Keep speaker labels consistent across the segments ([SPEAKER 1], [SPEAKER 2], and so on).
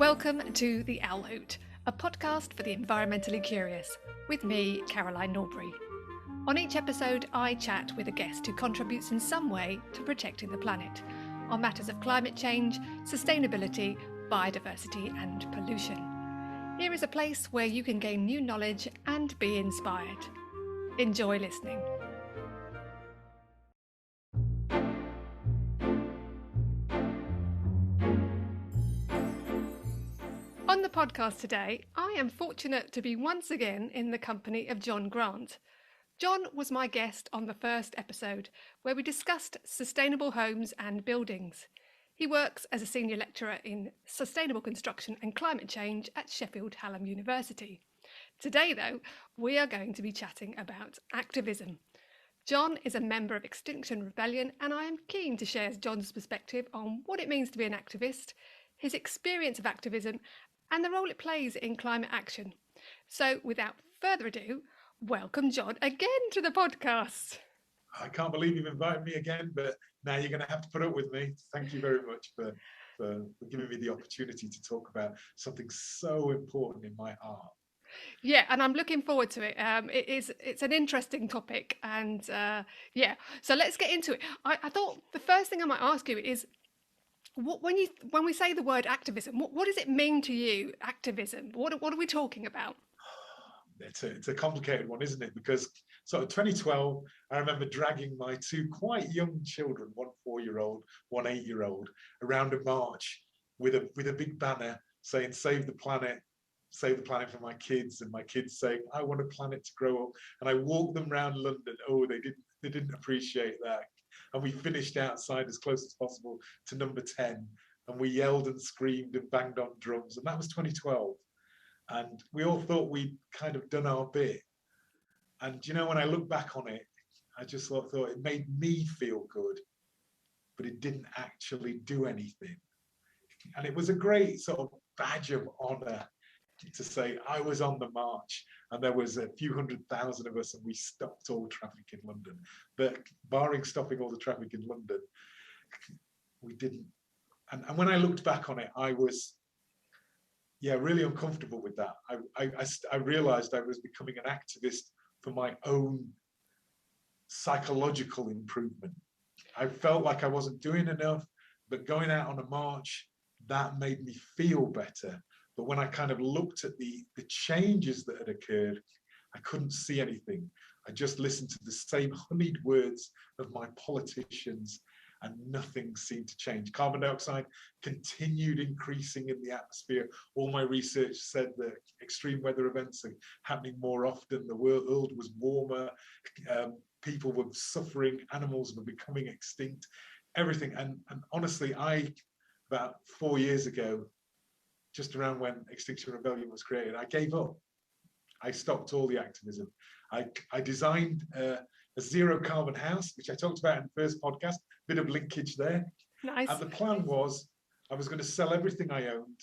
[SPEAKER 1] Welcome to The Owl Hoot, a podcast for the environmentally curious, with me, Caroline Norbury. On each episode, I chat with a guest who contributes in some way to protecting the planet on matters of climate change, sustainability, biodiversity and pollution. Here is a place where you can gain new knowledge and be inspired. Enjoy listening. On the podcast today, I am fortunate to be once again in the company of John Grant. John was my guest on the first episode, where we discussed sustainable homes and buildings. He works as a senior lecturer in sustainable construction and climate change at Sheffield Hallam University. Today, though, we are going to be chatting about activism. John is a member of Extinction Rebellion, and I am keen to share John's perspective on what it means to be an activist, his experience of activism, and the role it plays in climate action. So without further ado, welcome John again to the podcast.
[SPEAKER 2] I can't believe you've invited me again, but now you're going to have to put up with me. Thank you very much for giving me the opportunity to talk about something so important in my art.
[SPEAKER 1] Yeah, and I'm looking forward to it. It's an interesting topic, and so let's get into it. I thought the first thing I might ask you is, when we say the word activism, what does it mean to you? Activism. What are we talking about?
[SPEAKER 2] It's a complicated one, isn't it? Because sort of 2012, I remember dragging my two quite young children, one 4-year-old, one 8-year-old, around a march with a big banner saying "Save the planet for my kids," and my kids saying, "I want a planet to grow up." And I walked them around London. Oh, they didn't appreciate that. And we finished outside as close as possible to number 10. And we yelled and screamed and banged on drums. And that was 2012. And we all thought we'd kind of done our bit. And, you know, when I look back on it, I just thought it made me feel good, but it didn't actually do anything. And it was a great sort of badge of honor to say I was on the march, and there was a few 100,000 of us, and we stopped all traffic in London. But barring stopping all the traffic in London, we didn't. And when I looked back on it, I was, really uncomfortable with that. I realized I was becoming an activist for my own psychological improvement. I felt like I wasn't doing enough, but going out on a march, that made me feel better. But when I kind of looked at the changes that had occurred, I couldn't see anything. I just listened to the same honeyed words of my politicians, and nothing seemed to change. Carbon dioxide continued increasing in the atmosphere. All my research said that extreme weather events are happening more often. The world was warmer. People were suffering. Animals were becoming extinct. Everything. And honestly, about 4 years ago, just around when Extinction Rebellion was created, I gave up. I stopped all the activism. I designed a zero carbon house, which I talked about in the first podcast, bit of linkage there.
[SPEAKER 1] Nice.
[SPEAKER 2] And the plan was I was going to sell everything I owned,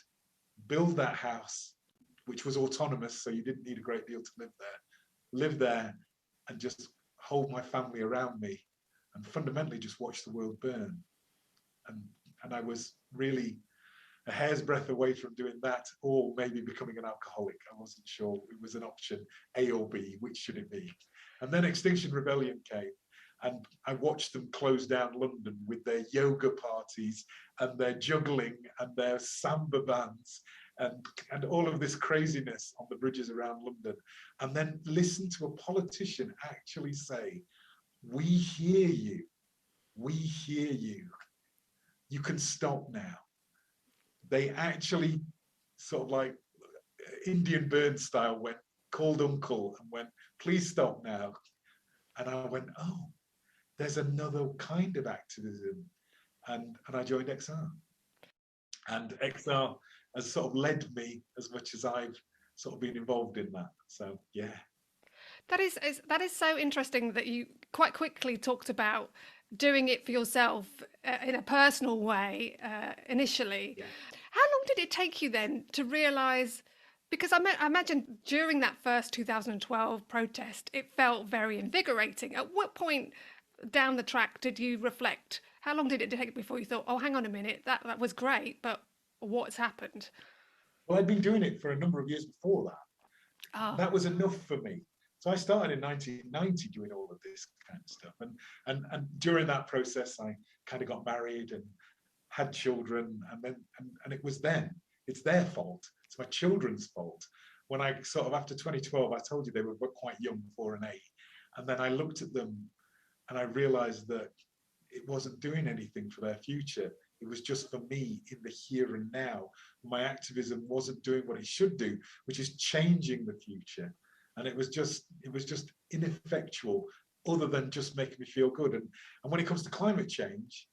[SPEAKER 2] build that house, which was autonomous, so you didn't need a great deal to live there, and just hold my family around me and fundamentally just watch the world burn. And I was really a hair's breadth away from doing that, or maybe becoming an alcoholic. I wasn't sure. It was an option, A or B. Which should it be? And then Extinction Rebellion came, and I watched them close down London with their yoga parties and their juggling and their samba bands and all of this craziness on the bridges around London. And then listen to a politician actually say, "We hear you. We hear you. You can stop now." They actually sort of like Indian Burn style called uncle and went, "Please stop now." And I went, oh, there's another kind of activism. And I joined XR. And XR has sort of led me as much as I've sort of been involved in that. So, yeah.
[SPEAKER 1] That is so interesting that you quite quickly talked about doing it for yourself in a personal way initially. Yeah. How long did it take you then to realise, because I imagine during that first 2012 protest, it felt very invigorating. At what point down the track did you reflect? How long did it take before you thought, oh, hang on a minute, that was great, but what's happened?
[SPEAKER 2] Well, I'd been doing it for a number of years before that.
[SPEAKER 1] Oh,
[SPEAKER 2] That was enough for me. So I started in 1990 doing all of this kind of stuff. And during that process, I kind of got married and had children. And it was then, it's their fault. It's my children's fault. When I sort of, after 2012, I told you they were quite young, 4 and 8. And then I looked at them and I realized that it wasn't doing anything for their future. It was just for me in the here and now. My activism wasn't doing what it should do, which is changing the future. And it was just ineffectual, other than just making me feel good. And when it comes to climate change,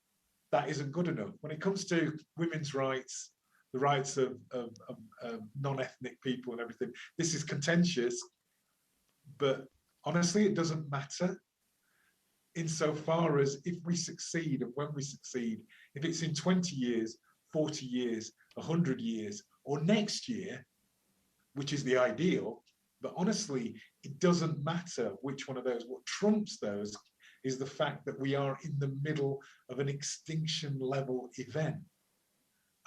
[SPEAKER 2] that isn't good enough. When it comes to women's rights, the rights of non-ethnic people and everything, this is contentious, but honestly, it doesn't matter, insofar as if we succeed and when we succeed, if it's in 20 years, 40 years, 100 years, or next year, which is the ideal, but honestly, it doesn't matter which one of those. What trumps those is the fact that we are in the middle of an extinction level event.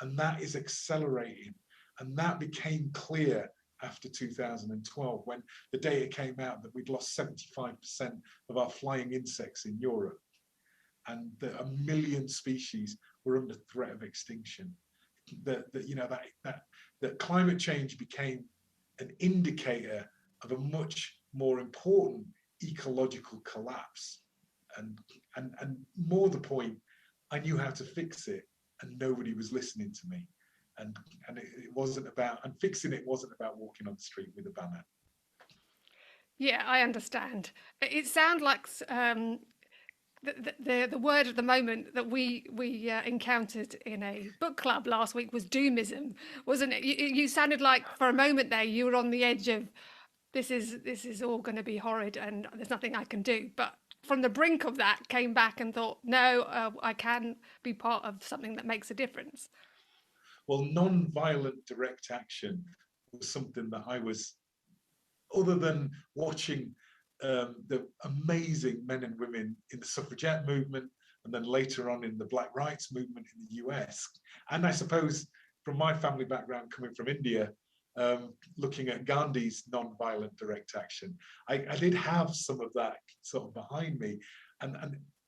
[SPEAKER 2] And that is accelerating. And that became clear after 2012, when the data came out that we'd lost 75% of our flying insects in Europe, and that 1 million species were under threat of extinction. That climate change became an indicator of a much more important ecological collapse. And more the point, I knew how to fix it, and nobody was listening to me. And it wasn't about, and fixing it wasn't about walking on the street with a banner.
[SPEAKER 1] yeah, I understand. It sounds like the word at the moment that we encountered in a book club last week was doomism, wasn't it? You sounded like for a moment there you were on the edge of this is all going to be horrid and there's nothing I can do. But from the brink of that, came back and thought, no, I can be part of something that makes a difference.
[SPEAKER 2] Well, non-violent direct action was something that I was, other than watching the amazing men and women in the suffragette movement, and then later on in the Black rights movement in the US. And I suppose from my family background coming from India, looking at Gandhi's non-violent direct action, I did have some of that sort of behind me. And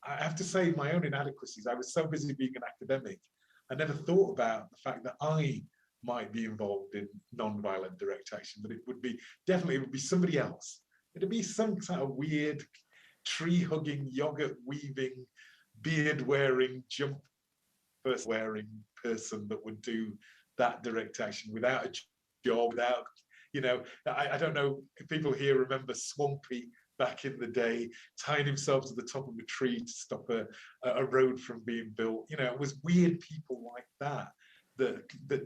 [SPEAKER 2] I have to say, my own inadequacies, I was so busy being an academic, I never thought about the fact that I might be involved in non-violent direct action, but it would be somebody else. It'd be some kind of weird tree-hugging, yogurt-weaving, beard-wearing, jumper-wearing person that would do that direct action without a job, without, I don't know if people here remember Swampy back in the day, tying himself to the top of a tree to stop a road from being built. It was weird people like that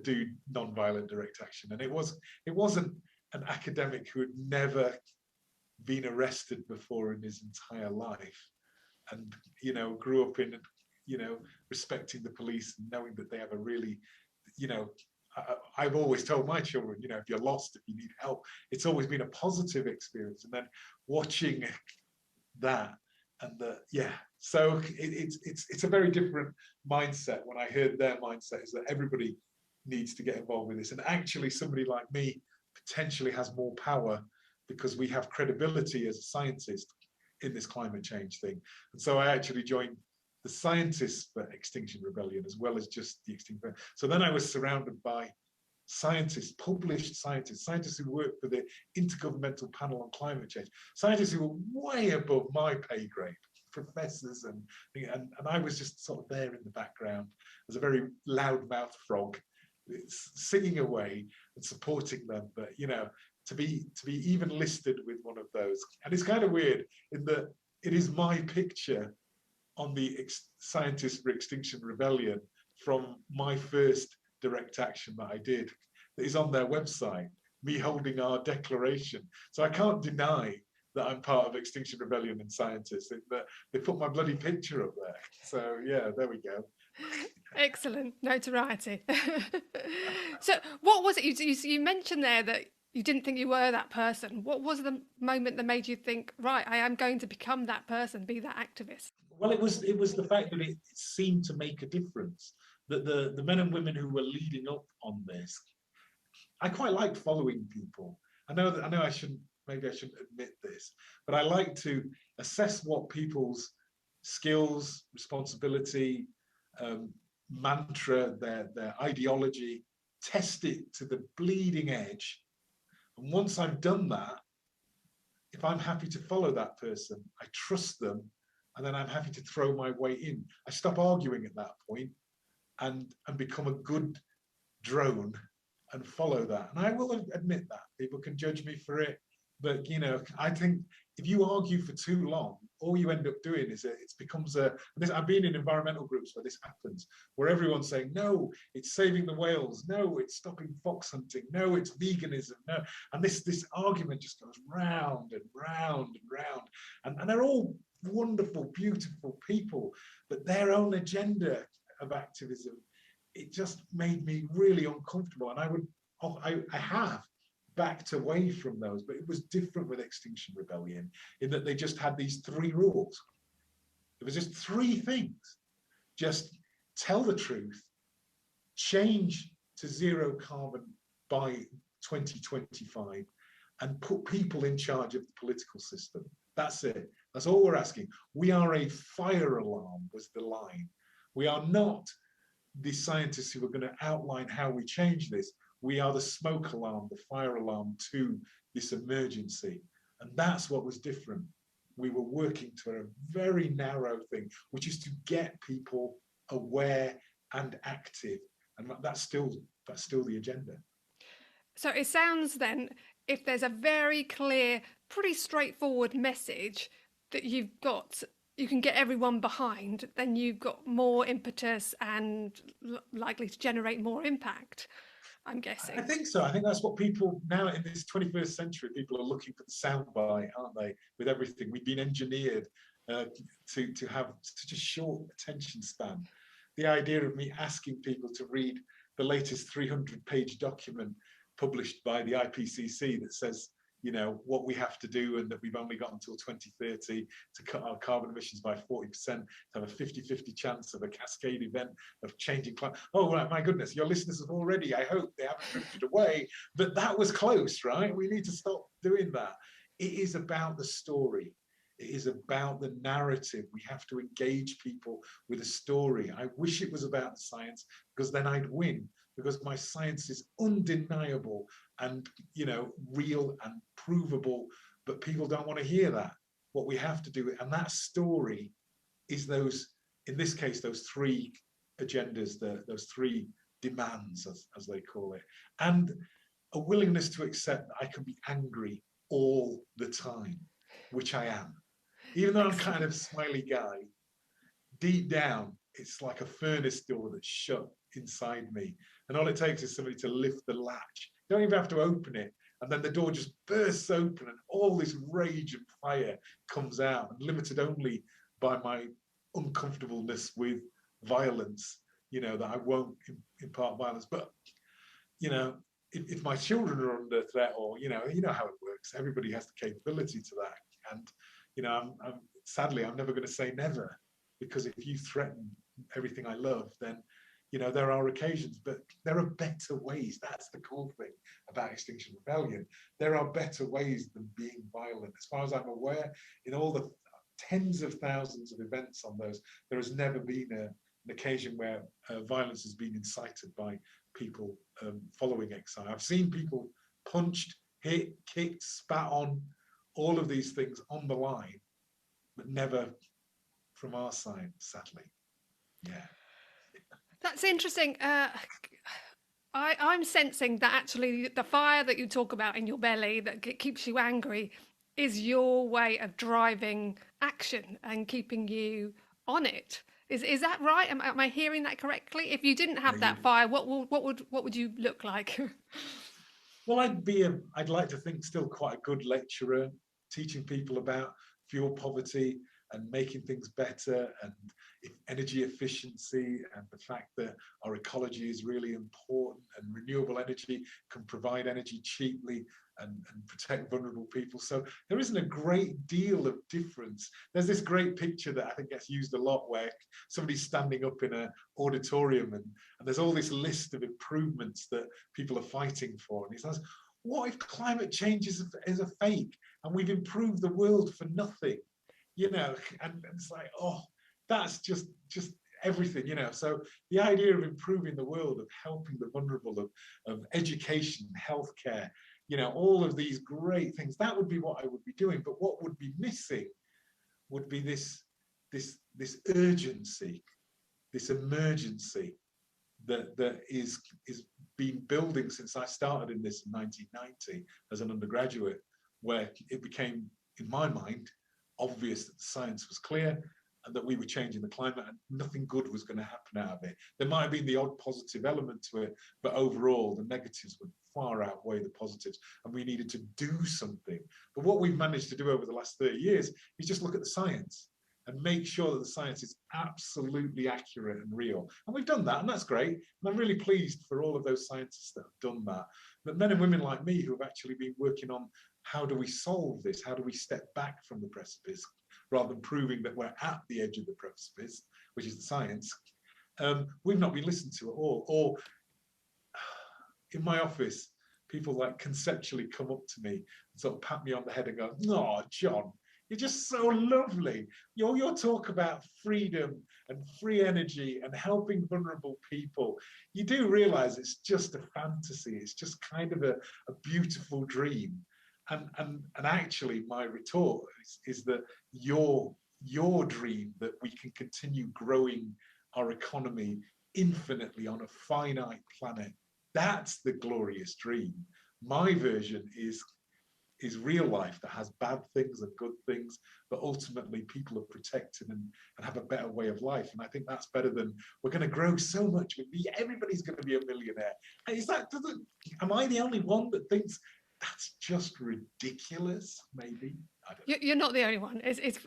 [SPEAKER 2] do non-violent direct action. And it wasn't an academic who had never been arrested before in his entire life, and grew up in respecting the police and knowing that they have a really, I've always told my children, if you're lost, if you need help, it's always been a positive experience. And then watching that, and so it's a very different mindset. When I heard their mindset is that everybody needs to get involved with this, and actually somebody like me potentially has more power because we have credibility as a scientist in this climate change thing. And so I actually joined the Scientists for Extinction Rebellion as well as just the Extinction. So then I was surrounded by scientists, published scientists who work for the Intergovernmental Panel on Climate Change, scientists who were way above my pay grade, professors, and I was just sort of there in the background as a very loudmouth frog, singing away and supporting them. But to be even listed with one of those, and it's kind of weird in that it is my picture on the Scientists for Extinction Rebellion from my first direct action that I did, that is on their website, me holding our declaration. So I can't deny that I'm part of Extinction Rebellion and Scientists. They put my bloody picture up there. So yeah, there we go.
[SPEAKER 1] Excellent notoriety. So what was it you mentioned there that you didn't think you were that person? What was the moment that made you think, right, I am going to become that person, be that activist?
[SPEAKER 2] Well, it was the fact that it seemed to make a difference, that the men and women who were leading up on this I quite like following people. I know I shouldn't, maybe I shouldn't admit this, but I like to assess what people's skills, responsibility, mantra, their ideology, test it to the bleeding edge. And once I've done that, if I'm happy to follow that person, I trust them, and then I'm happy to throw my weight in. I stop arguing at that point and become a good drone and follow that. And I will admit that people can judge me for it, but I think if you argue for too long, all you end up doing is it becomes I've been in environmental groups where this happens, where everyone's saying, no, it's saving the whales, no, it's stopping fox hunting, no, it's veganism, no, and this argument just goes round and round and round, and they're all wonderful, beautiful people, but their own agenda of activism, it just made me really uncomfortable. And I have backed away from those, but it was different with Extinction Rebellion in that they just had these 3 rules. It was just 3 things. Just tell the truth, change to zero carbon by 2025, and put people in charge of the political system. That's it. That's all we're asking. We are a fire alarm, was the line. We are not the scientists who are going to outline how we change this. We are the smoke alarm, the fire alarm to this emergency. And that's what was different. We were working to a very narrow thing, which is to get people aware and active. And that's still the agenda.
[SPEAKER 1] So it sounds then, if there's a very clear, pretty straightforward message that you can get everyone behind, then you've got more impetus and likely to generate more impact, I'm guessing.
[SPEAKER 2] I think so. I think that's what people now in this 21st century, people are looking for the soundbite, aren't they? With everything, we've been engineered to have such a short attention span. The idea of me asking people to read the latest 300-page document published by the IPCC that says, what we have to do, and that we've only got until 2030 to cut our carbon emissions by 40%, to have a 50-50 chance of a cascade event of changing climate. Oh, right, my goodness, your listeners have already, I hope they haven't drifted away, but that was close, right? We need to stop doing that. It is about the story. It is about the narrative. We have to engage people with a story. I wish it was about the science, because then I'd win, because my science is undeniable and real and provable, but people don't want to hear that. What we have to do, and that story is in this case, those 3 agendas, those 3 demands, as they call it, and a willingness to accept that I can be angry all the time, which I am. Even though I'm kind of a smiley guy, deep down, it's like a furnace door that's shut inside me. And all it takes is somebody to lift the latch. You don't even have to open it. And then the door just bursts open and all this rage and fire comes out, and limited only by my uncomfortableness with violence, that I won't impart violence. But, if my children are under threat, or, you know how it works, everybody has the capability to that. And, sadly, I'm never going to say never, because if you threaten everything I love, then, there are occasions, but there are better ways. That's the cool thing about Extinction Rebellion. There are better ways than being violent. As far as I'm aware, in all the tens of thousands of events on those, there has never been an occasion where violence has been incited by people following exile. I've seen people punched, hit, kicked, spat on, all of these things on the line, but never from our side, sadly. Yeah.
[SPEAKER 1] That's interesting. I'm sensing that actually the fire that you talk about in your belly that keeps you angry is your way of driving action and keeping you on it. Is that right? Am I hearing that correctly? If you didn't have that fire, what would you look like?
[SPEAKER 2] Well, I'd like to think still quite a good lecturer, teaching people about fuel poverty and making things better, and energy efficiency, and the fact that our ecology is really important, and renewable energy can provide energy cheaply, and protect vulnerable people. So there isn't a great deal of difference. There's this great picture that I think gets used a lot where somebody's standing up in an auditorium and there's all this list of improvements that people are fighting for. And he says, what if climate change is a fake and we've improved the world for nothing? You know, and it's like, oh, that's just everything, you know. So the idea of improving the world, of helping the vulnerable, of education, healthcare, you know, all of these great things, that would be what I would be doing. But what would be missing would be this urgency, this emergency that is been building since I started in this in 1990 as an undergraduate, where it became, in my mind, obvious that the science was clear and that we were changing the climate and nothing good was going to happen out of it. There might have been the odd positive element to it, but overall the negatives would far outweigh the positives and we needed to do something. But what we've managed to do over the last 30 years is just look at the science and make sure that the science is absolutely accurate and real. And we've done that, and that's great. And I'm really pleased for all of those scientists that have done that. But men and women like me who have actually been working on how do we solve this? How do we step back from the precipice rather than proving that we're at the edge of the precipice, which is the science, we've not been listened to at all. Or in my office, people like conceptually come up to me and sort of pat me on the head and go, "Oh, John, you're just so lovely. Your talk about freedom and free energy and helping vulnerable people, you do realize it's just a fantasy. It's just kind of a beautiful dream." And actually, my retort is that your dream that we can continue growing our economy infinitely on a finite planet, that's the glorious dream. My version is real life that has bad things and good things, but ultimately people are protected and have a better way of life. And I think that's better than we're going to grow so much. Everybody's going to be a millionaire. Is that, am I the only one that thinks that's just ridiculous? Maybe. I don't know.
[SPEAKER 1] You're not the only one. It's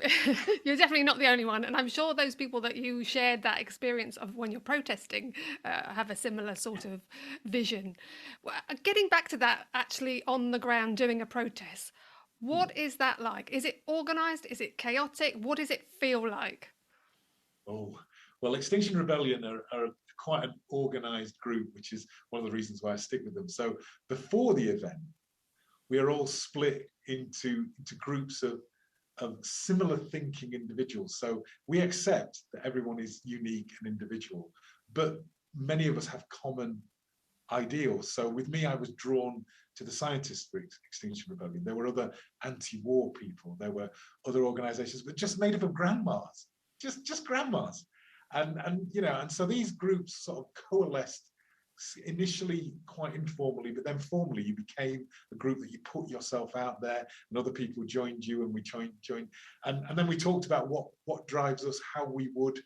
[SPEAKER 1] you're definitely not the only one. And I'm sure those people that you shared that experience of when you're protesting have a similar sort of vision. Getting back to that, actually on the ground doing a protest, what is that like? Is it organised? Is it chaotic? What does it feel like?
[SPEAKER 2] Oh, well, Extinction Rebellion are quite an organised group, which is one of the reasons why I stick with them. So before the event, we are all split into groups of similar thinking individuals. So we accept that everyone is unique and individual, but many of us have common ideals. So with me, I was drawn to the scientists for Extinction Rebellion. There were other anti-war people. There were other organizations, but just made up of grandmas, just grandmas. And you know, and so these groups sort of coalesced initially quite informally, but then formally you became a group that you put yourself out there and other people joined you, and we joined and then we talked about what drives us, how we would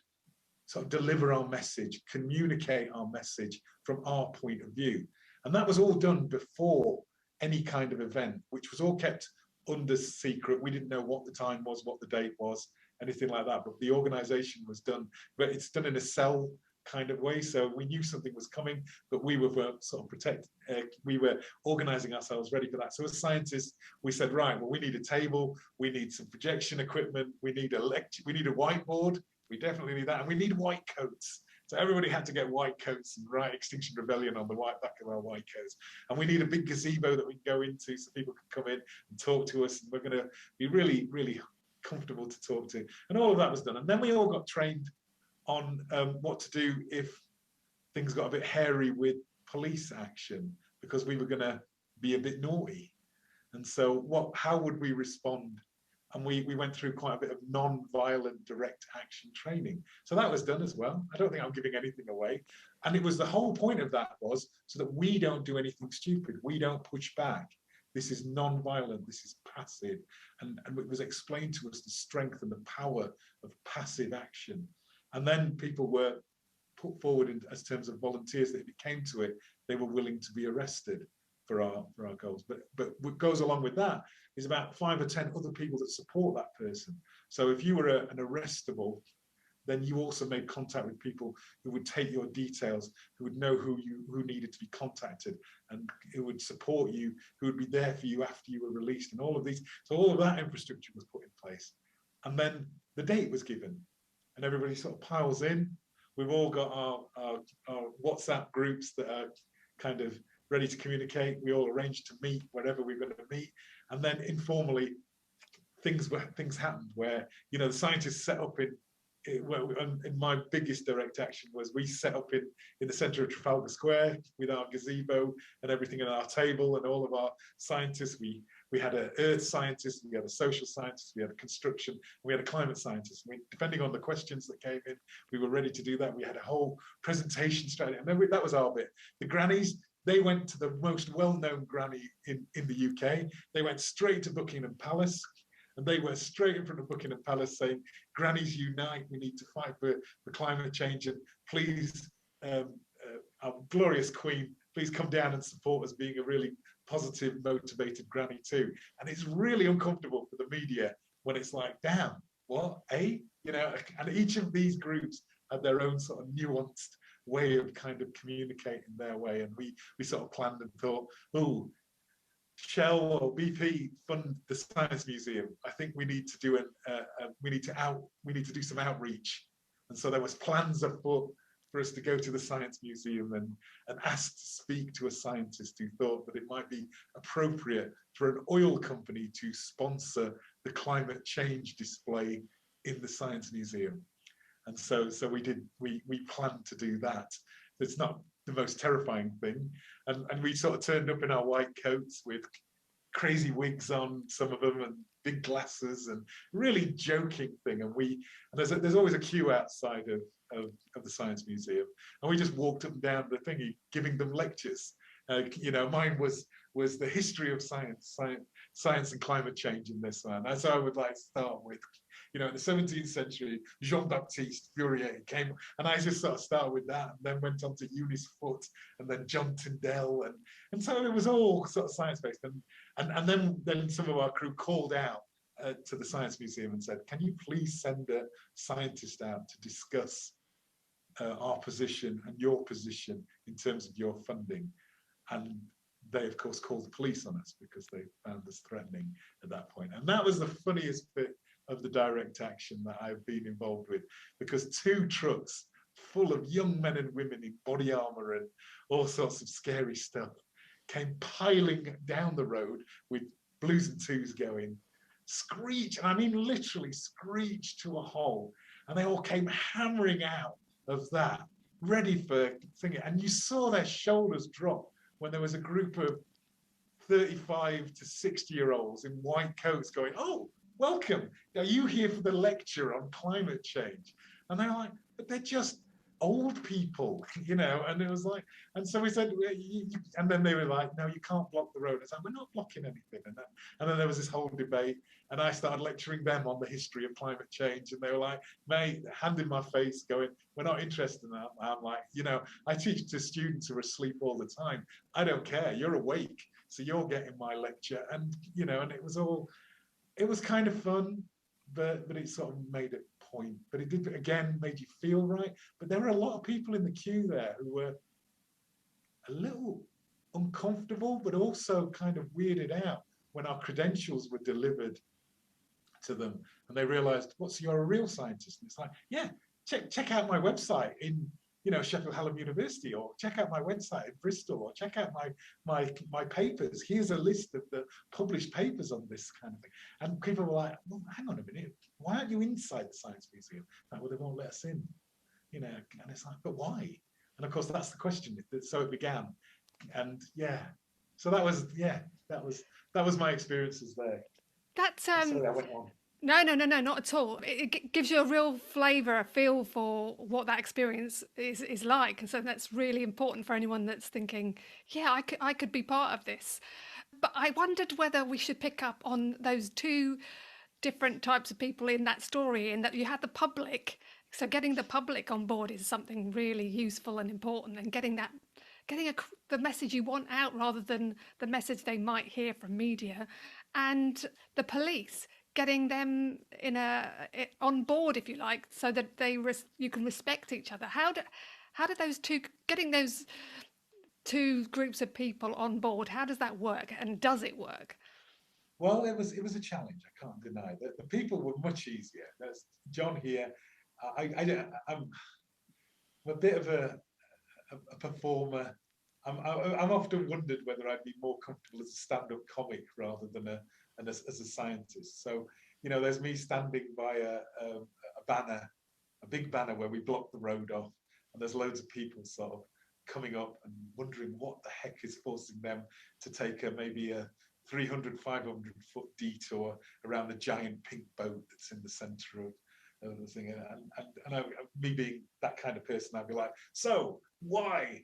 [SPEAKER 2] sort of deliver our message, communicate our message from our point of view. And that was all done before any kind of event, which was all kept under secret. We didn't know what the time was, what the date was, anything like that, but the organization was done, but it's done in a cell kind of way. So we knew something was coming, but we were sort of we were organizing ourselves ready for that. So as scientists, we said, right, well, we need a table, we need some projection equipment, we need a whiteboard, we definitely need that, and we need white coats. So everybody had to get white coats and write Extinction Rebellion on the back of our white coats. And we need a big gazebo that we can go into so people can come in and talk to us, and we're going to be really, really comfortable to talk to. And all of that was done. And then we all got trained on what to do if things got a bit hairy with police action, because we were going to be a bit naughty. And so how would we respond? And we went through quite a bit of non-violent direct action training. So that was done as well. I don't think I'm giving anything away. And it was the whole point of that was so that we don't do anything stupid. We don't push back. This is non-violent, this is passive. And it was explained to us the strength and the power of passive action. And then people were put forward as terms of volunteers that if it came to it, they were willing to be arrested for our goals. But what goes along with that is about 5 or 10 other people that support that person. So if you were an arrestable, then you also made contact with people who would take your details, who would know who needed to be contacted, and who would support you, who would be there for you after you were released, and all of these. So all of that infrastructure was put in place. And then the date was given, and everybody sort of piles in. We've all got our WhatsApp groups that are kind of ready to communicate. We all arranged to meet wherever we were going to meet. And then informally, things happened where, the scientists set up in my biggest direct action was we set up in the centre of Trafalgar Square with our gazebo and everything at our table, and all of our scientists. We had an earth scientist, we had a social scientist, we had a construction, we had a climate scientist. Depending on the questions that came in, we were ready to do that. We had a whole presentation strategy, and then that was our bit. The grannies, they went to the most well-known granny in the UK. They went straight to Buckingham Palace. And they were straight in front of Buckingham Palace saying, "Grannies unite, we need to fight for climate change, and please, our glorious Queen, please come down and support us being a really positive, motivated granny too." And it's really uncomfortable for the media when it's like, damn, what, eh? And each of these groups had their own sort of nuanced way of kind of communicating their way. And we sort of planned and thought, oh, Shell or BP fund the Science Museum. I think we need to do we need to do some outreach. And so there was plans afoot for us to go to the Science Museum and ask to speak to a scientist who thought that it might be appropriate for an oil company to sponsor the climate change display in the Science Museum. And so we planned to do that. It's not the most terrifying thing. And we sort of turned up in our white coats with crazy wigs on, some of them, and big glasses, and really joking thing. And there's always a queue outside of the Science Museum. And we just walked up and down the thingy, giving them lectures. Mine was the history of science and climate change in this one. And so I would start with, in the 17th century, Jean-Baptiste Fourier came, and I just sort of started with that, and then went on to Eunice Foote, and then John Tyndall, and so it was all sort of science-based. And then some of our crew called out to the Science Museum and said, "Can you please send a scientist out to discuss our position and your position in terms of your funding?" And they, of course, called the police on us because they found us threatening at that point. And that was the funniest bit of the direct action that I've been involved with, because 2 trucks full of young men and women in body armor and all sorts of scary stuff came piling down the road with blues and twos going, screech, I mean literally screech to a halt. And they all came hammering out of that, ready for thinking. And you saw their shoulders drop when there was a group of 35 to 60-year-olds in white coats going, "Oh, welcome. Are you here for the lecture on climate change?" And they're like, "But they're just old people, And it was like, and so we said, and then they were like, "No, you can't block the road." It's like, "We're not blocking anything." And then there was this whole debate, and I started lecturing them on the history of climate change, and they were like, "Mate," hand in my face, going, "We're not interested in that." I'm like, I teach to students who are asleep all the time. I don't care. You're awake, so you're getting my lecture, and and it was kind of fun, but it sort of made a point. But it did, again, made you feel right. But there were a lot of people in the queue there who were a little uncomfortable, but also kind of weirded out when our credentials were delivered to them, and they realized, "What's, you're a real scientist?" And it's like, "Yeah, check out my website in Sheffield Hallam University, or check out my website in Bristol, or check out my papers. Here's a list of the published papers on this kind of thing." And people were like, "Well, hang on a minute, why aren't you inside the Science Museum?" Like, "Well, they won't let us in, And it's like, "But why?" And of course, that's the question. So it began, and so that was my experiences there.
[SPEAKER 1] That's
[SPEAKER 2] Sorry, I went on.
[SPEAKER 1] No, not at all. It gives you a real flavour, a feel for what that experience is like. And so that's really important for anyone that's thinking, yeah, I could be part of this. But I wondered whether we should pick up on those 2 different types of people in that story, in that you had the public. So getting the public on board is something really useful and important, and getting the message you want out rather than the message they might hear from media. And the police, getting them on board, if you like, so that you can respect each other? How do getting those two groups of people on board, how does that work, and does it work?
[SPEAKER 2] Well, it was a challenge. I can't deny that. The people were much easier. There's John here. I'm a bit of a performer. I'm often wondered whether I'd be more comfortable as a stand-up comic rather than as a scientist. So, there's me standing by a banner, a big banner where we block the road off, and there's loads of people sort of coming up and wondering what the heck is forcing them to take maybe a 300, 500 foot detour around the giant pink boat that's in the center of the thing. And me being that kind of person, I'd be like, so why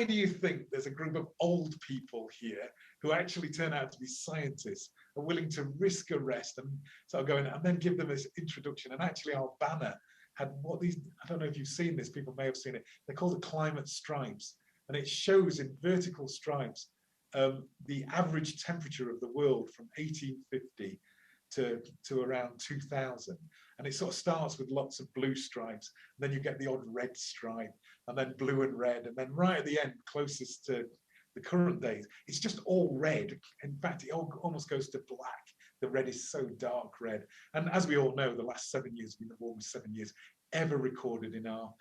[SPEAKER 2] do you think there's a group of old people here who actually turn out to be scientists, are willing to risk arrest and sort of go in and then give them this introduction? And actually our banner had I don't know if you've seen this, people may have seen it, they're called the climate stripes. And it shows in vertical stripes the average temperature of the world from 1850 to around 2000. And it sort of starts with lots of blue stripes, and then you get the odd red stripe, and then blue and red, and then right at the end, closest to the current days, it's just all red. In fact, it almost goes to black. The red is so dark red. And as we all know, the last 7 years have been the warmest 7 years ever recorded in our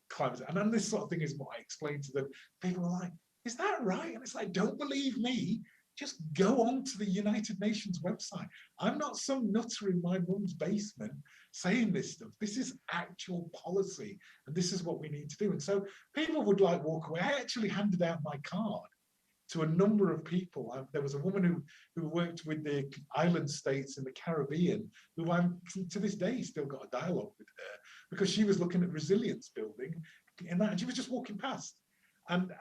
[SPEAKER 2] climate. And then this sort of thing is what I explain to them. People are like, is that right? And it's like, don't believe me. Just go on to the United Nations website. I'm not some nutter in my mum's basement saying this stuff. This is actual policy, and this is what we need to do. And so people would like walk away. I actually handed out my card to a number of people. There was a woman who worked with the island states in the Caribbean, who I'm to this day still got a dialogue with her, because she was looking at resilience building in that, and she was just walking past. And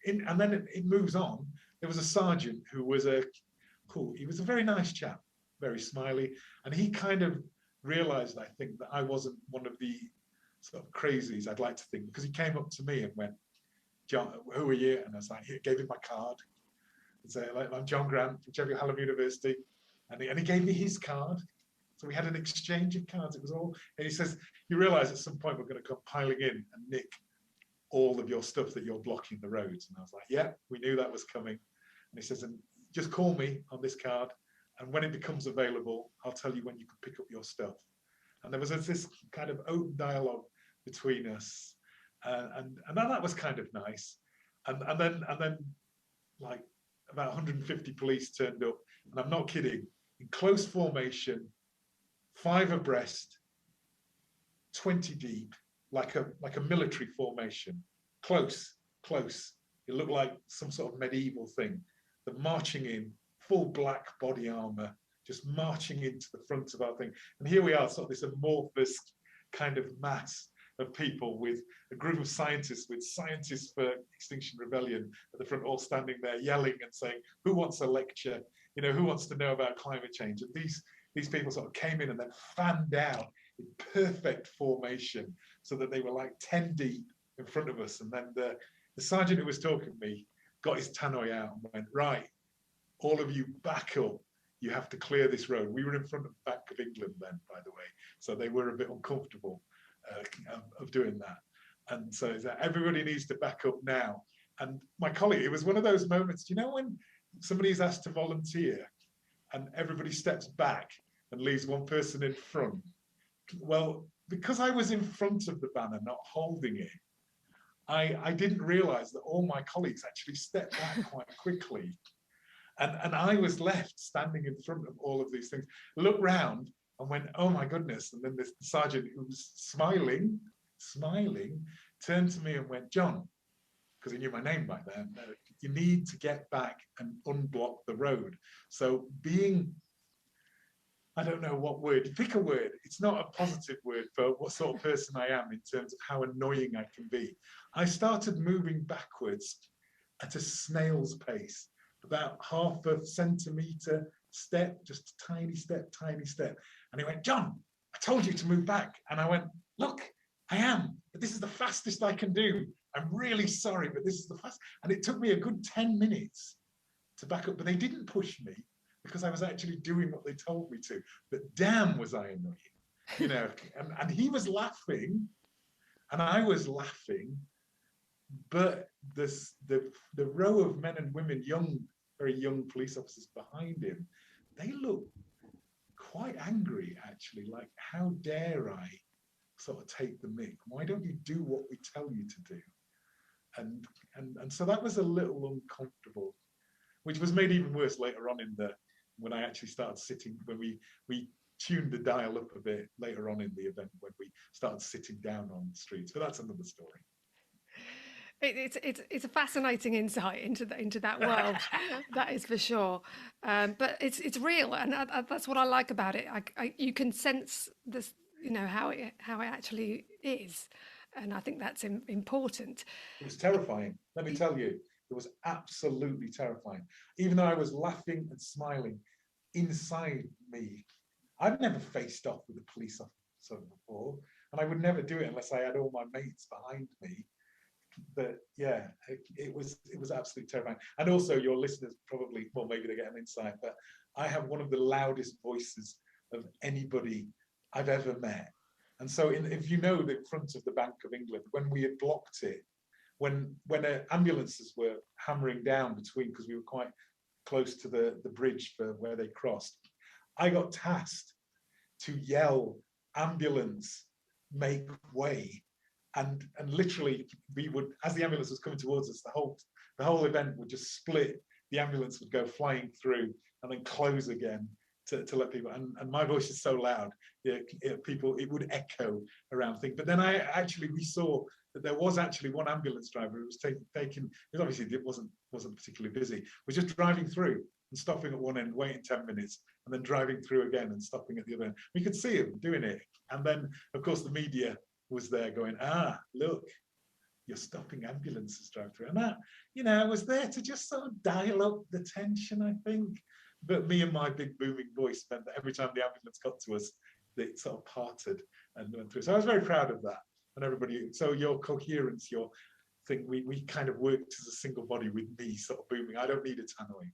[SPEAKER 2] then it moves on. There was a sergeant who was he was a very nice chap, very smiley, and he kind of realized, I think, that I wasn't one of the sort of crazies I'd like to think, because he came up to me and went, John, who are you? And I was like, gave him my card and said, I'm John Grant from Sheffield Hallam University, and he gave me his card. So we had an exchange of cards. It was all, and he says, you realize at some point we're going to come piling in and nick all of your stuff that you're blocking the roads. And I was like, yeah, we knew that was coming. And he says, and just call me on this card, and when it becomes available, I'll tell you when you can pick up your stuff. And there was this kind of open dialogue between us, and that was kind of nice. And then like about 150 police turned up, and I'm not kidding, in close formation, 5 abreast, 20 deep, like a military formation, close. It looked like some sort of medieval thing. They're marching in, full black body armor, just marching into the front of our thing. And here we are, sort of this amorphous kind of mass of people, with a group of scientists, with Scientists for Extinction Rebellion at the front, all standing there yelling and saying, who wants a lecture? Who wants to know about climate change? And these people sort of came in and then fanned out in perfect formation, so that they were like 10 deep in front of us. And then the sergeant who was talking to me got his tannoy out and went, right, all of you back up. You have to clear this road. We were in front of the Bank of England then, by the way, so they were a bit uncomfortable of doing that. And so everybody needs to back up now. And my colleague, it was one of those moments, when somebody's asked to volunteer and everybody steps back and leaves one person in front? Well, because I was in front of the banner, not holding it, I didn't realize that all my colleagues actually stepped back quite quickly. And I was left standing in front of all of these things, looked round and went, oh my goodness. And then this sergeant, who was smiling, turned to me and went, John, because he knew my name by then, you need to get back and unblock the road. So being, I don't know what word, pick a word. It's not a positive word for what sort of person I am in terms of how annoying I can be. I started moving backwards at a snail's pace, about half a centimetre step, just a tiny step. And he went, John, I told you to move back. And I went, look, I am, but this is the fastest I can do. I'm really sorry, but this is the fast. And it took me a good 10 minutes to back up, but they didn't push me, because I was actually doing what they told me to. But damn, was I annoying, you know. And he was laughing, and I was laughing, but the row of men and women, very young police officers behind him, they looked quite angry, actually. Like, how dare I sort of take the mick? Why don't you do what we tell you to do? And so that was a little uncomfortable, which was made even worse later on when I actually started sitting, when we tuned the dial up a bit later on in the event, when we started sitting down on the streets. But that's another story.
[SPEAKER 1] It's a fascinating insight into that world, that is for sure. But it's real, and that's what I like about it. You can sense this, you know, how it actually is, and I think that's important.
[SPEAKER 2] It was terrifying. Let me tell you, it was absolutely terrifying. Even though I was laughing and smiling, inside me, I've never faced off with a police officer before, and I would never do it unless I had all my mates behind me. But yeah, it was absolutely terrifying. And also, your listeners probably, well, maybe they get an insight, but I have one of the loudest voices of anybody I've ever met. And so, if you know the front of the Bank of England, when we had blocked it, when ambulances were hammering down between, because we were quite close to the bridge for where they crossed, I got tasked to yell, "Ambulance, make way." And literally, we would, as the ambulance was coming towards us, the whole event would just split. The ambulance would go flying through and then close again to let people. And my voice is so loud, it would echo around things. But then we saw that there was actually one ambulance driver who was taking. Because obviously it wasn't particularly busy. Was just driving through and stopping at one end, waiting 10 minutes, and then driving through again and stopping at the other end. We could see him doing it. And then, of course, the media was there going, look, you're stopping ambulances drive through. And that, you know, I was there to just sort of dial up the tension, I think. But me and my big booming voice meant that every time the ambulance got to us, it sort of parted and went through. So I was very proud of that. And everybody, so your coherence, your thing, we kind of worked as a single body with me sort of booming. I don't need a tannoy.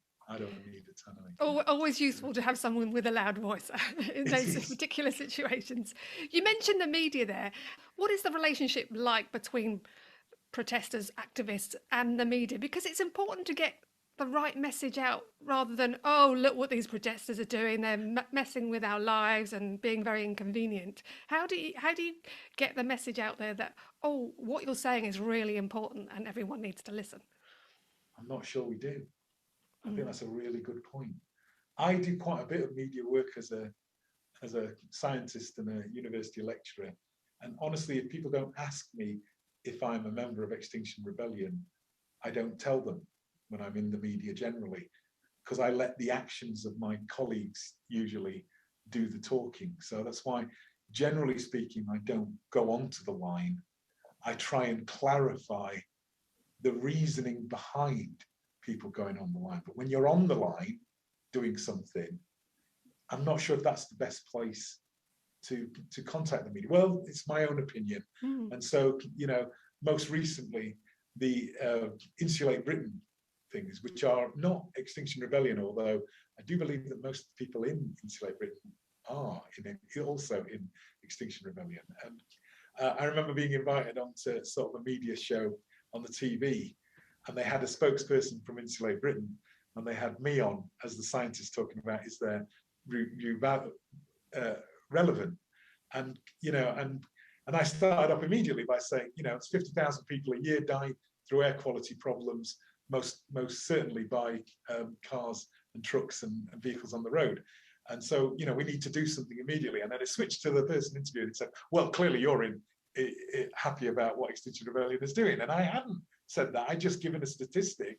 [SPEAKER 1] Always useful to have someone with a loud voice in those particular situations. You mentioned the media there. What is the relationship like between protesters, activists, and the media? Because it's important to get the right message out, rather than, oh, look what these protesters are doing, they're messing with our lives and being very inconvenient. How do you get the message out there that, oh, what you're saying is really important and everyone needs to listen?
[SPEAKER 2] I'm not sure we do. I think that's a really good point. I do quite a bit of media work as a scientist and a university lecturer. And honestly, if people don't ask me if I'm a member of Extinction Rebellion, I don't tell them when I'm in the media generally, because I let the actions of my colleagues usually do the talking. So that's why, generally speaking, I don't go onto the line. I try and clarify the reasoning behind people going on the line. But when you're on the line doing something, I'm not sure if that's the best place to contact the media. Well, it's my own opinion. And so, you know, most recently, the Insulate Britain things, which are not Extinction Rebellion, although I do believe that most people in Insulate Britain are also in Extinction Rebellion. And I remember being invited onto sort of a media show on the TV, and they had a spokesperson from Insulate Britain, and they had me on as the scientist talking about, is there relevant? And, you know, and I started up immediately by saying, you know, it's 50,000 people a year die through air quality problems, most certainly by cars and trucks and vehicles on the road. And so, you know, we need to do something immediately. And then it switched to the person interviewed and said, well, clearly you're happy about what Extinction Rebellion is doing. And I hadn't said that. I just given a statistic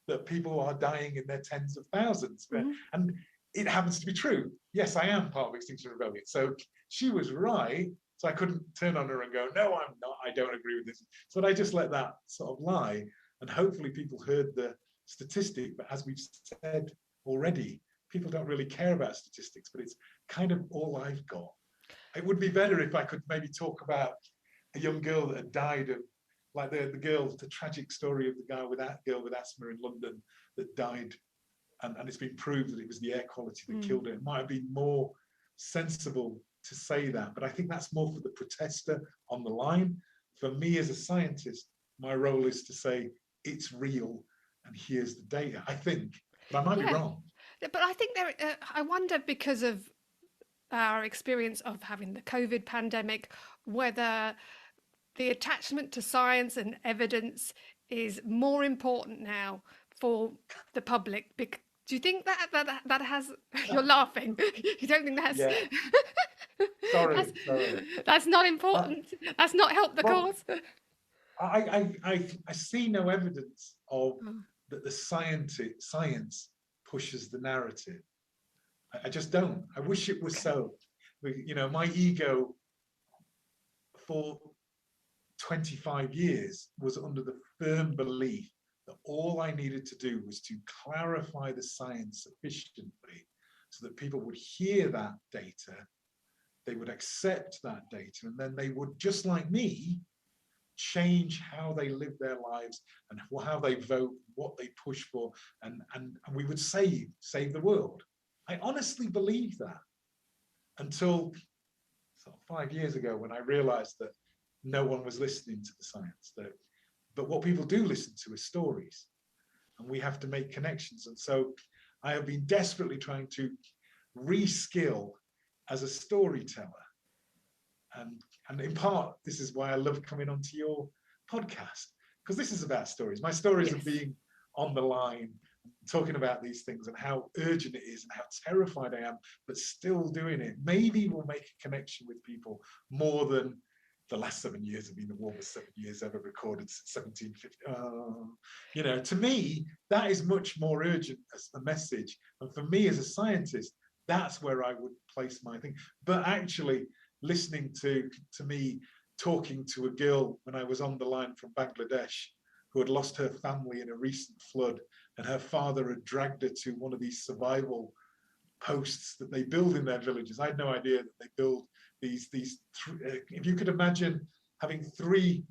[SPEAKER 2] that people are dying in their tens of thousands. And it happens to be true. Yes, I am part of Extinction Rebellion. So she was right. So I couldn't turn on her and go, no, I'm not. I don't agree with this. So I just let that sort of lie. And hopefully people heard the statistic. But as we've said already, people don't really care about statistics, but it's kind of all I've got. It would be better if I could maybe talk about a young girl that had died of, like the tragic story of the girl with asthma in London that died and it's been proved that it was the air quality that killed it. It might have been more sensible to say that, but I think that's more for the protester on the line. For me as a scientist, my role is to say it's real and here's the data, I think, but I might be wrong.
[SPEAKER 1] But I think I wonder, because of our experience of having the COVID pandemic, whether the attachment to science and evidence is more important now for the public. Do you think that has? You're laughing. You don't think that's?
[SPEAKER 2] Yeah. Sorry.
[SPEAKER 1] That's not important. That's not helped the cause.
[SPEAKER 2] I see no evidence of that the science pushes the narrative. I just don't. I wish it was so. You know, my ego for 25 years was under the firm belief that all I needed to do was to clarify the science sufficiently so that people would hear that data, they would accept that data, and then they would, just like me, change how they live their lives and how they vote, what they push for, and we would save the world. I honestly believe that until 5 years ago, when I realized that no one was listening to the science. But what people do listen to is stories, and we have to make connections. And so I have been desperately trying to reskill as a storyteller. And in part, this is why I love coming onto your podcast, because this is about stories. My stories of being on the line, talking about these things and how urgent it is and how terrified I am, but still doing it. Maybe we'll make a connection with people more than the last 7 years have been the warmest 7 years ever recorded since 1750. You know, to me, that is much more urgent as a message. And for me as a scientist, that's where I would place my thing. But actually, listening to me talking to a girl when I was on the line from Bangladesh, who had lost her family in a recent flood, and her father had dragged her to one of these survival posts that they build in their villages. I had no idea that they build these if you could imagine having 3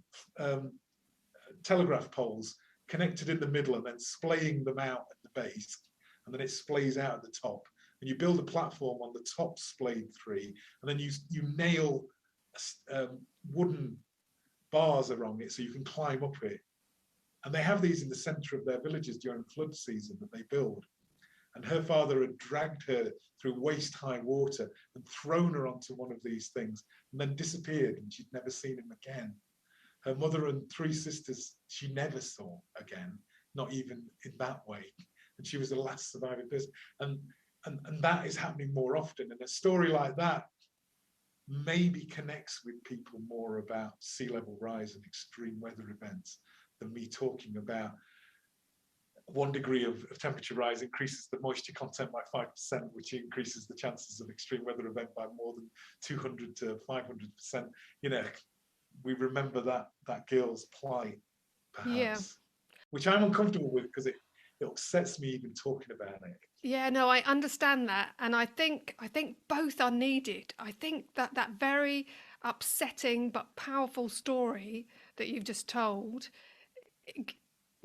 [SPEAKER 2] telegraph poles connected in the middle and then splaying them out at the base, and then it splays out at the top, and you build a platform on the top splayed 3, and then you nail wooden bars along it so you can climb up it. And they have these in the center of their villages during flood season that they build. And her father had dragged her through waist-high water and thrown her onto one of these things, and then disappeared, and she'd never seen him again. Her mother and 3 sisters she never saw again, not even in that way. And she was the last surviving person. And that is happening more often. And a story like that maybe connects with people more about sea level rise and extreme weather events than me talking about 1 degree of temperature rise increases the moisture content by 5%, which increases the chances of extreme weather event by more than 200 to 500%. You know, we remember that girl's plight, perhaps, which I'm uncomfortable with because it upsets me even talking about it.
[SPEAKER 1] Yeah, no, I understand that, and I think both are needed. I think that very upsetting but powerful story that you've just told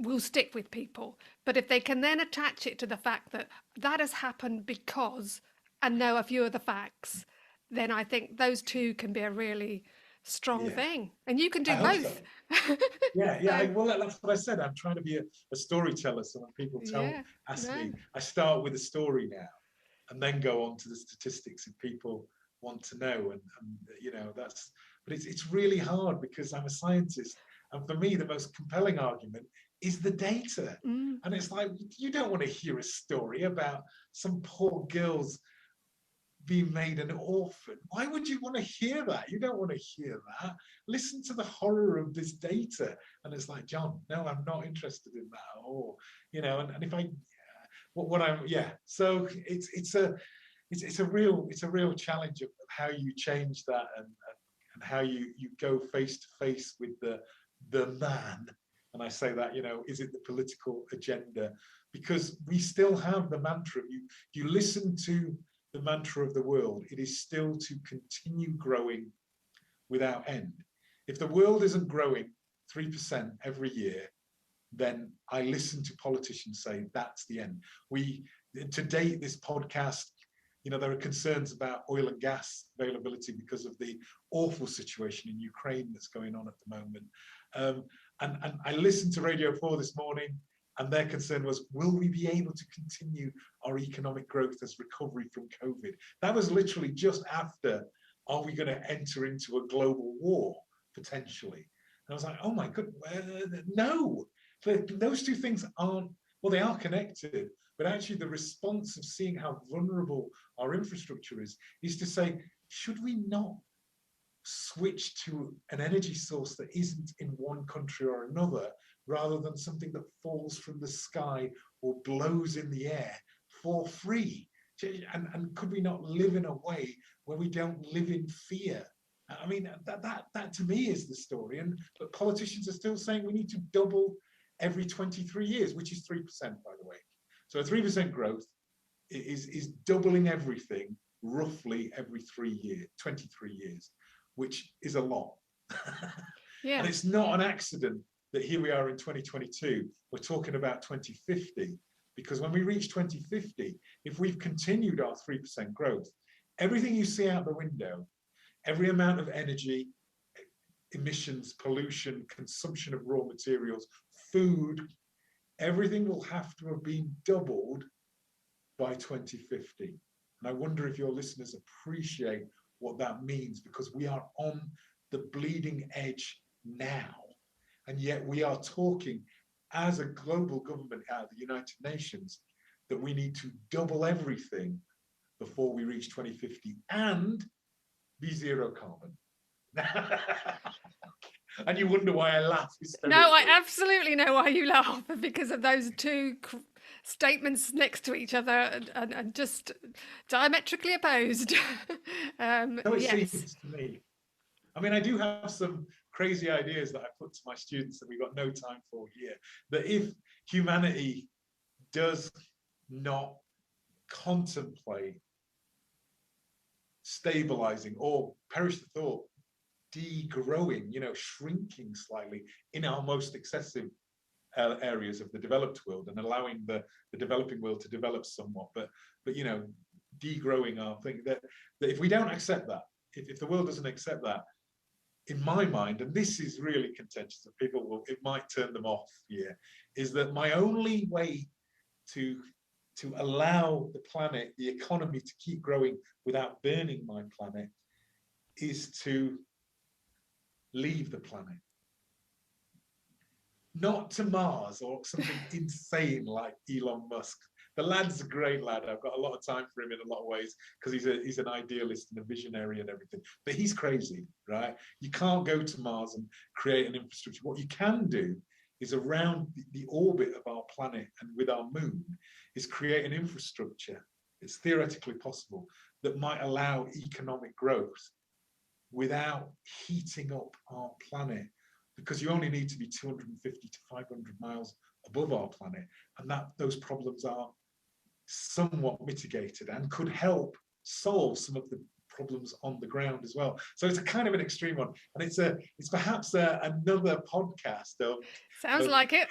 [SPEAKER 1] will stick with people. But if they can then attach it to the fact that has happened because, and know a few of the facts, then I think those two can be a really strong thing. And you can do both.
[SPEAKER 2] So. Well, that's what I said. I'm trying to be a storyteller. So when people ask me, I start with a story now and then go on to the statistics if people want to know. And you know, but it's really hard because I'm a scientist. And for me, the most compelling argument is the data. And it's like, you don't want to hear a story about some poor girl's being made an orphan. Why would you want to hear that? You don't want to hear that. Listen to the horror of this data. And it's like, John, no, I'm not interested in that. Or, you know, and if I, so it's a real challenge of how you change that and how you go face to face with the man. And I say that, you know, is it the political agenda? Because we still have the mantra. You listen to the mantra of the world, it is still to continue growing without end. If the world isn't growing 3% every year, then I listen to politicians say that's the end. to date, this podcast, there are concerns about oil and gas availability because of the awful situation in Ukraine that's going on at the moment. And I listened to Radio 4 this morning, and their concern was, will we be able to continue our economic growth as recovery from COVID? That was literally just after, are we going to enter into a global war, potentially? And I was like, oh my God, no. Those two things aren't, well, they are connected, but actually the response of seeing how vulnerable our infrastructure is to say, should we not switch to an energy source that isn't in one country or another, rather than something that falls from the sky or blows in the air for free? And could we not live in a way where we don't live in fear? I mean, that to me is the story. But politicians are still saying we need to double every 23 years, which is 3%, by the way. So a 3% growth is doubling everything roughly every 23 years, which is a lot.
[SPEAKER 1] Yeah.
[SPEAKER 2] And it's not an accident that here we are in 2022, we're talking about 2050, because when we reach 2050, if we've continued our 3% growth, everything you see out the window, every amount of energy, emissions, pollution, consumption of raw materials, food, everything will have to have been doubled by 2050. And I wonder if your listeners appreciate what that means, because we are on the bleeding edge now. And yet we are talking as a global government out of the United Nations that we need to double everything before we reach 2050 and be zero carbon. And you wonder why I laugh.
[SPEAKER 1] No, I absolutely know why you laugh, because of those two statements next to each other and just diametrically opposed.
[SPEAKER 2] So it
[SPEAKER 1] yes.
[SPEAKER 2] seems to me. I mean, I do have some crazy ideas that I put to my students that we've got no time for here, that if humanity does not contemplate stabilizing, or perish the thought, degrowing, shrinking slightly in our most excessive areas of the developed world, and allowing the developing world to develop somewhat, but degrowing our thing, that if we don't accept that, if the world doesn't accept that, in my mind, and this is really contentious, that it might turn them off here, is that my only way to allow the planet, the economy, to keep growing without burning my planet is to leave the planet. Not to Mars or something insane like Elon Musk. The lad's a great lad. I've got a lot of time for him in a lot of ways, because he's an idealist and a visionary and everything. But he's crazy, right? You can't go to Mars and create an infrastructure. What you can do is, around the orbit of our planet and with our moon, is create an infrastructure, it's theoretically possible, that might allow economic growth without heating up our planet, because you only need to be 250 to 500 miles above our planet, and those problems are somewhat mitigated and could help solve some of the problems on the ground as well. So it's a kind of an extreme one, and it's perhaps another podcast of
[SPEAKER 1] Sounds like it.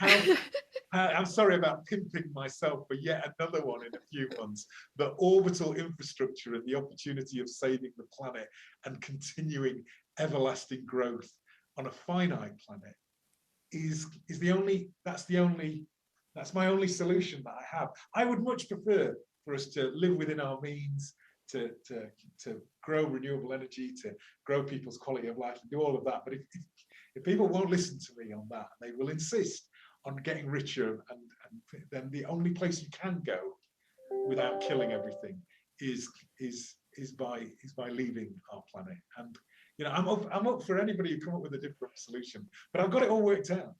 [SPEAKER 2] I'm sorry about pimping myself for yet another one in a few months. The orbital infrastructure and the opportunity of saving the planet and continuing everlasting growth on a finite planet is that's my only solution that I have. I would much prefer for us to live within our means, to grow renewable energy, to grow people's quality of life, and do all of that. But if people won't listen to me on that, they will insist on getting richer, and then the only place you can go without killing everything is by leaving our planet. And I'm up for anybody who come up with a different solution, but I've got it all worked out.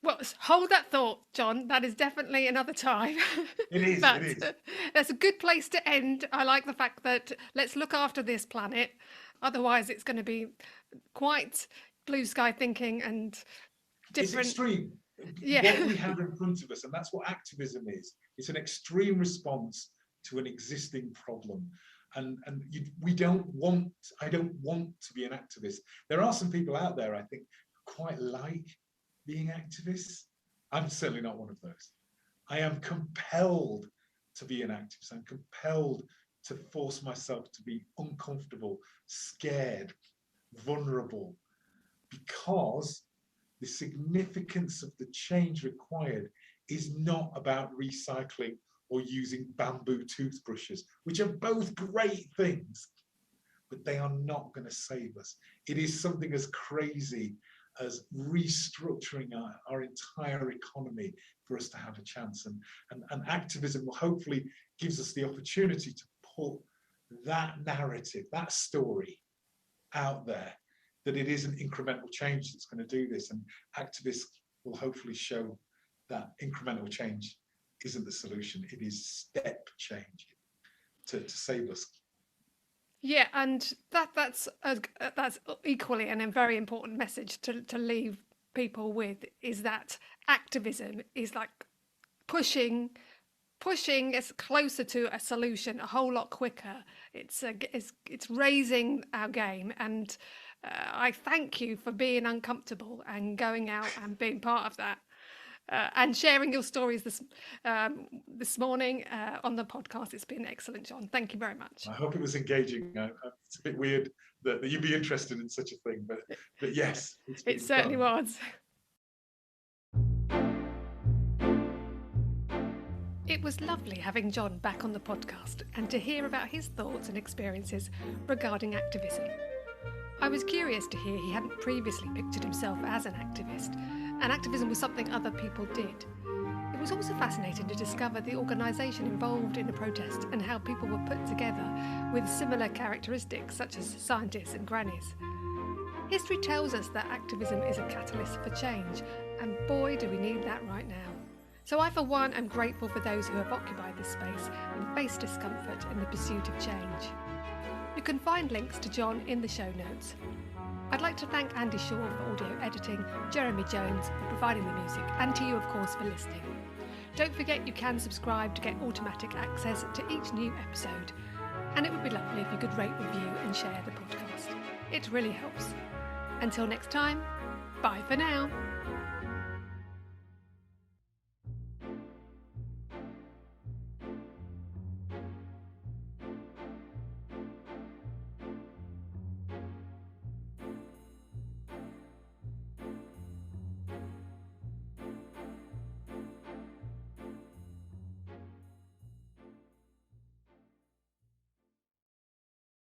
[SPEAKER 1] Well, hold that thought, John. That is definitely another time.
[SPEAKER 2] It is.
[SPEAKER 1] But it is. That's a good place to end. I like the fact that let's look after this planet. Otherwise, it's going to be quite blue sky thinking and different.
[SPEAKER 2] It's extreme.
[SPEAKER 1] Yeah.
[SPEAKER 2] What we have in front of us, and that's what activism is. It's an extreme response to an existing problem. And I don't want to be an activist. There are some people out there, I think, quite like being activists. I'm certainly not one of those. I am compelled to be an activist. I'm compelled to force myself to be uncomfortable, scared, vulnerable, because the significance of the change required is not about recycling or using bamboo toothbrushes, which are both great things, but they are not going to save us. It is something as crazy as restructuring our entire economy for us to have a chance. And activism will hopefully gives us the opportunity to put that narrative, that story out there, that it is an incremental change that's going to do this. And activists will hopefully show that incremental change isn't the solution. It is step change to save us.
[SPEAKER 1] Yeah, and that's equally and a very important message to leave people with, is that activism is like pushing us closer to a solution a whole lot quicker. It's raising our game, and I thank you for being uncomfortable and going out and being part of that. And sharing your stories this morning on the podcast. It's been excellent, John. Thank you very much.
[SPEAKER 2] I hope it was engaging. It's a bit weird that you'd be interested in such a thing, but yes,
[SPEAKER 1] it certainly was. It was lovely having John back on the podcast and to hear about his thoughts and experiences regarding activism. I was curious to hear he hadn't previously pictured himself as an activist, and activism was something other people did. It was also fascinating to discover the organisation involved in a protest and how people were put together with similar characteristics such as scientists and grannies. History tells us that activism is a catalyst for change, and boy do we need that right now. So I for one am grateful for those who have occupied this space and faced discomfort in the pursuit of change. You can find links to John in the show notes. I'd like to thank Andy Shaw for audio editing, Jeremy Jones for providing the music, and to you, of course, for listening. Don't forget you can subscribe to get automatic access to each new episode. And it would be lovely if you could rate, review and share the podcast. It really helps. Until next time, bye for now.